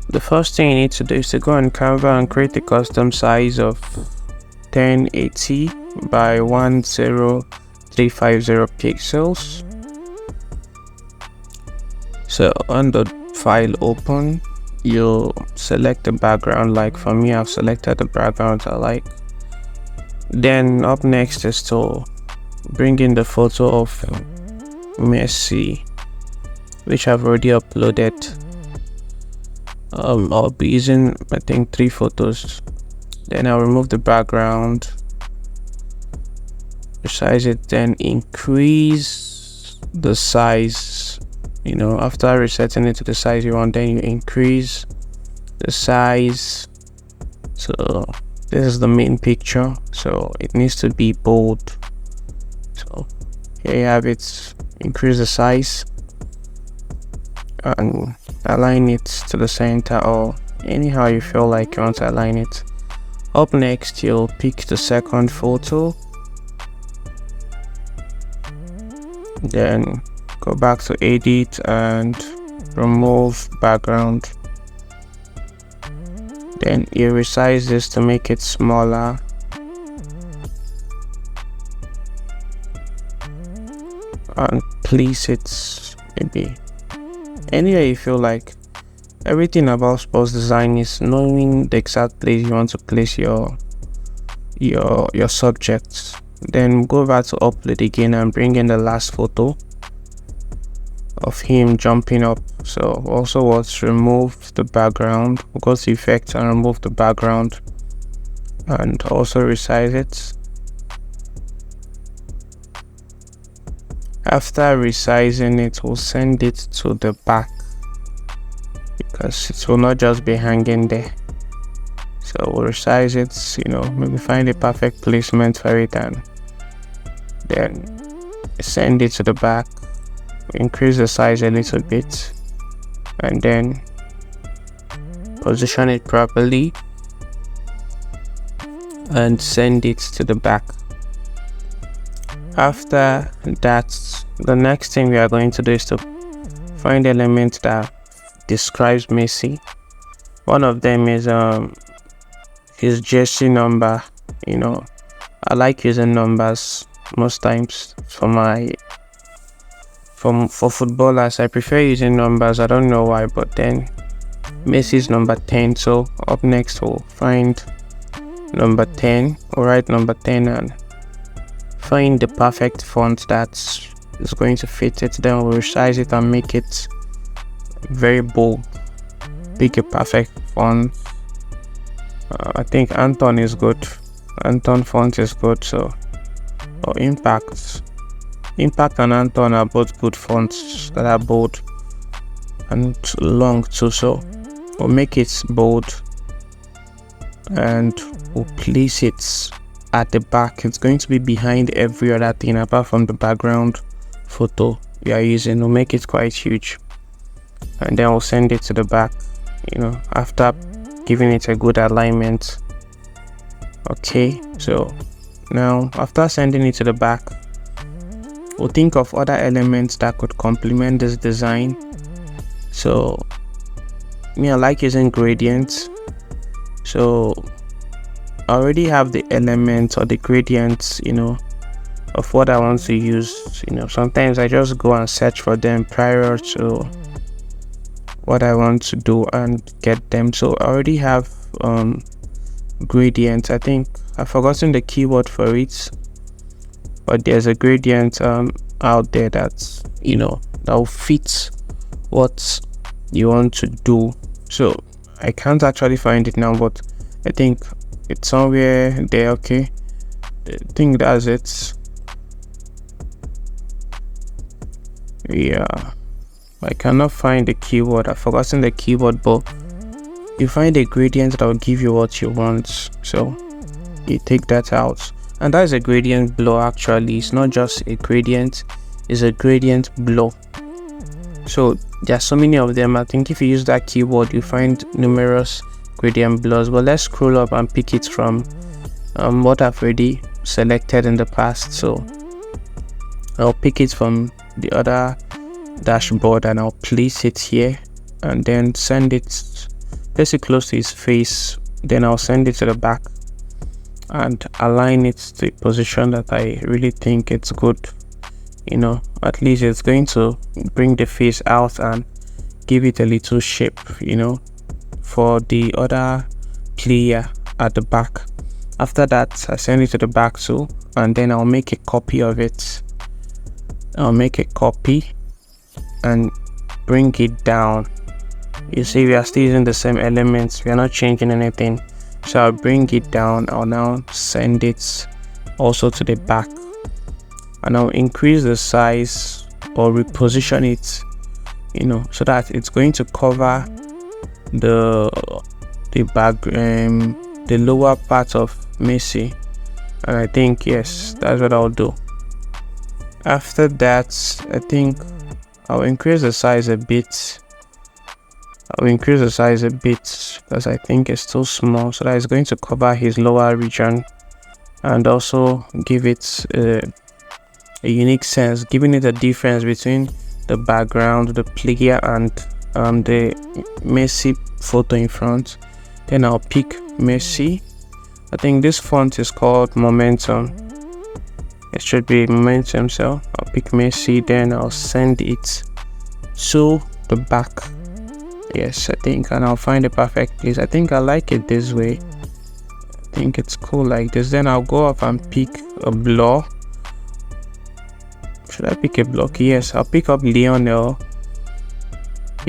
The first thing you need to do is to go on Canva and create a custom size of 1080 by 10350 pixels. So on the file open, you'll select the background. Like for me, I've selected the background I like. Then up next is to bring in the photo of Messi, which I've already uploaded. I'll be using, I think, 3 photos. Then I'll remove the background, resize it, then increase the size. After resetting it to the size you want, then you increase the size. So this is the main picture, so it needs to be bold. So here you have it. Increase the size and align it to the center, or anyhow you feel like you want to align it. Up next, you'll pick the second photo, then go back to edit and remove background. Then you resize this to make it smaller, and place it maybe anywhere you feel like. Everything about sports design is knowing the exact place you want to place your subjects. Then go back to upload again and bring in the last photo of him jumping up. So also what's remove the background, go to effect and remove the background, and also resize it. After resizing it, we'll send it to the back because it will not just be hanging there. So we'll resize it, maybe find a perfect placement for it, and then send it to the back. Increase the size a little bit and then position it properly and send it to the back. After that, the next thing we are going to do is to find elements that describes Messi. One of them is his jersey number. I like using numbers most times for footballers. I prefer using numbers. I don't know why, but then Messi's number 10. So up next we'll find number 10. We'll write number 10 and find the perfect font that is going to fit it. Then we'll resize it and make it very bold. Pick a perfect font. I think Anton is good. Anton font is good. So, or Impact and Anton are both good fonts that are bold and long too. So we'll make it bold and we'll place it at the back. It's going to be behind every other thing apart from the background photo we are using. We'll make it quite huge and then we'll send it to the back, after giving it a good alignment. Okay, so now after sending it to the back, we'll think of other elements that could complement this design. So I like using gradients. So I already have the elements or the gradients, of what I want to use. Sometimes I just go and search for them prior to what I want to do and get them. So I already have gradients. I think I've forgotten the keyword for it, but there's a gradient out there that's that will fit what you want to do. So I can't actually find it now, but I think it's somewhere there. Okay, I think that's it. Yeah, I cannot find the keyword. I've forgotten the keyword, but you find a gradient that will give you what you want. So you take that out, and that is a gradient blow. Actually, it's not just a gradient, it's a gradient blow. So there are so many of them. I think if you use that keyword, you find numerous gradient blows. But let's scroll up and pick it from what I've already selected in the past. So I'll pick it from the other dashboard and I'll place it here and then send it place it close to his face, then I'll send it to the back and align it to a position that I really think it's good. At least it's going to bring the face out and give it a little shape, for the other player at the back. After that, I send it to the back too, and then I'll make a copy of it. I'll make a copy and bring it down. You see, we are still using the same elements, we are not changing anything. So I'll bring it down. I'll now send it also to the back, and I'll increase the size or reposition it, so that it's going to cover the back, the lower part of Messi. And I think, yes, that's what I'll do. After that, I think I'll increase the size a bit. Because I think it's too small, so that it's going to cover his lower region, and also give it a unique sense, giving it a difference between the background, the player, and the Messi photo in front. Then I'll pick Messi. I think this font is called Momentum. It should be Momentum, so I'll pick Messi, then I'll send it to the back. Yes, I think, and I'll find a perfect place. I think I like it this way. I think it's cool like this. Then I'll go up and pick a blur. Should I pick a block? Yes, I'll pick up Lionel.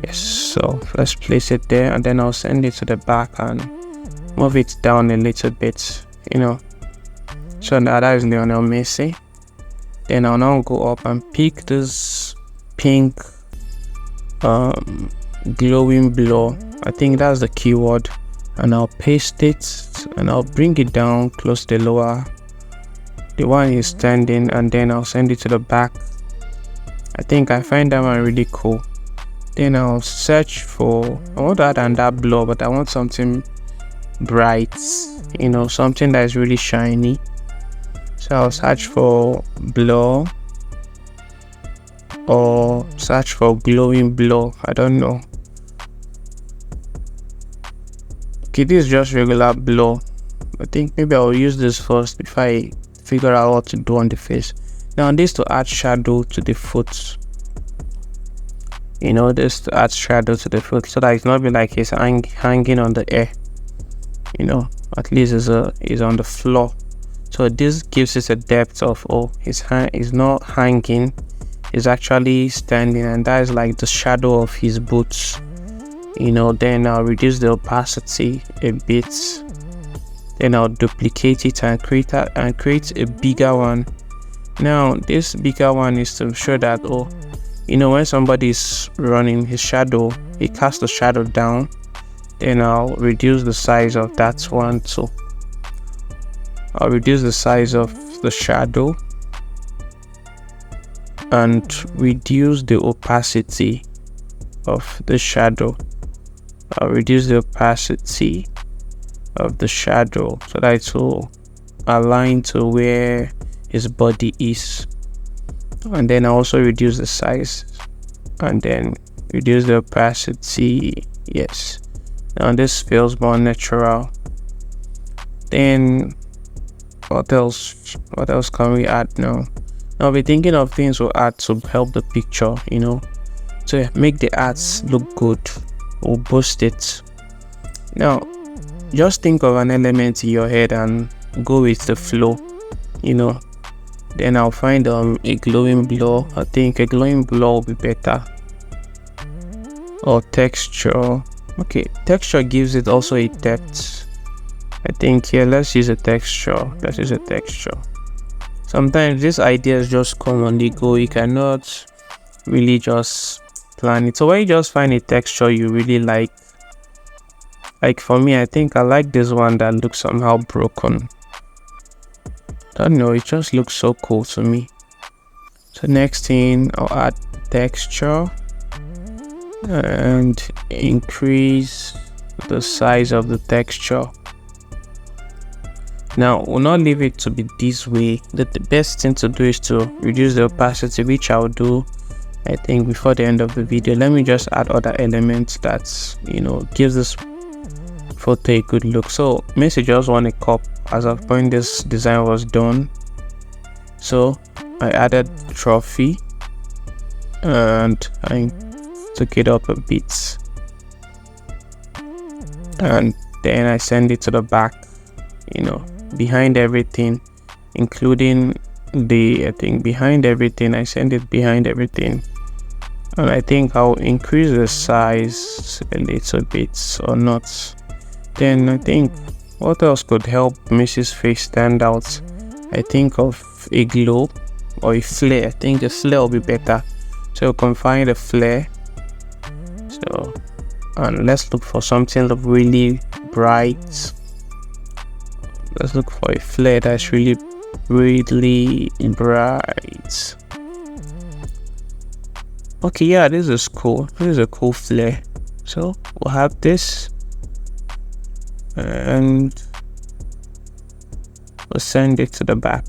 Yes, so let's place it there, and then I'll send it to the back and move it down a little bit, so now that is Lionel Messi. Then I'll now go up and pick this pink glowing blur. I think that's the keyword, and I'll paste it, and I'll bring it down close to the lower, the one is standing, and then I'll send it to the back. I think I find that one really cool. Then I'll search for, I want that and that blur, but I want something bright, something that is really shiny. So I'll search for blur, or search for glowing blur. I don't know. Okay, this is just regular blur. I think maybe I'll use this first before I figure out what to do on the face. Now this to add shadow to the foot. This to add shadow to the foot, so that it's not be like he's hanging on the air. At least is on the floor. So this gives us a depth of, he's not hanging, he's actually standing, and that is like the shadow of his boots. Then I'll reduce the opacity a bit. Then I'll duplicate it and create a bigger one. Now this bigger one is to show that, when somebody is running, his shadow, he casts the shadow down. Then I'll reduce the size of that one too. I'll reduce the size of the shadow and reduce the opacity of the shadow. I'll reduce the opacity of the shadow so that it will align to where his body is. And then I also reduce the size, and then reduce the opacity. Yes, now this feels more natural. Then what else can we add now? I'll be thinking of things we'll add to help the picture, to make the arts look good or boost it. Now just think of an element in your head and go with the flow. Then I'll find a glowing blur. I think a glowing blur will be better, or texture. Okay, texture gives it also a depth. I think here, let's use a texture. Sometimes these ideas just come on the go. You cannot really just plan it. So when you just find a texture you really like for me, I think I like this one that looks somehow broken. I don't know, it just looks so cool to me. So next thing, I'll add texture and increase the size of the texture. Now we'll not leave it to be this way. The best thing to do is to reduce the opacity, which I'll do I think before the end of the video. Let me just add other elements that gives this photo a good look. So Messi just won a cup as of when this design was done. So I added trophy and I took it up a bit, and then I send it to the back, behind everything, including behind everything. I send it behind everything, and I think I'll increase the size a little bit or not. Then I think what else could help Messi's face stand out? I think of a glow or a flare. I think the flare will be better, so you can find a flare. So, and let's look for something really bright. Let's look for a flare that's really bright. Okay, yeah, this is cool. This is a cool flare. So we'll have this, and we'll send it to the back.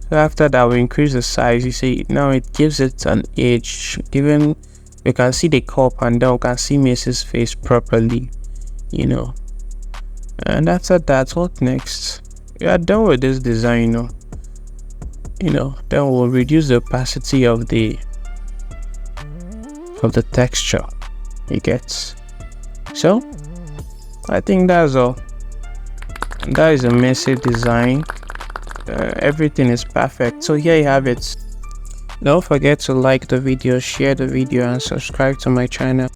So after that, we increase the size. You see, now it gives it an edge, given we can see the cup, and then we can see Messi's face properly, and after that, what next? We are done with this design. Then we'll reduce the opacity of the texture. You get? So I think that's all. That is a Messi design. Everything is perfect. So here you have it. Don't forget to like the video, share the video, and subscribe to my channel.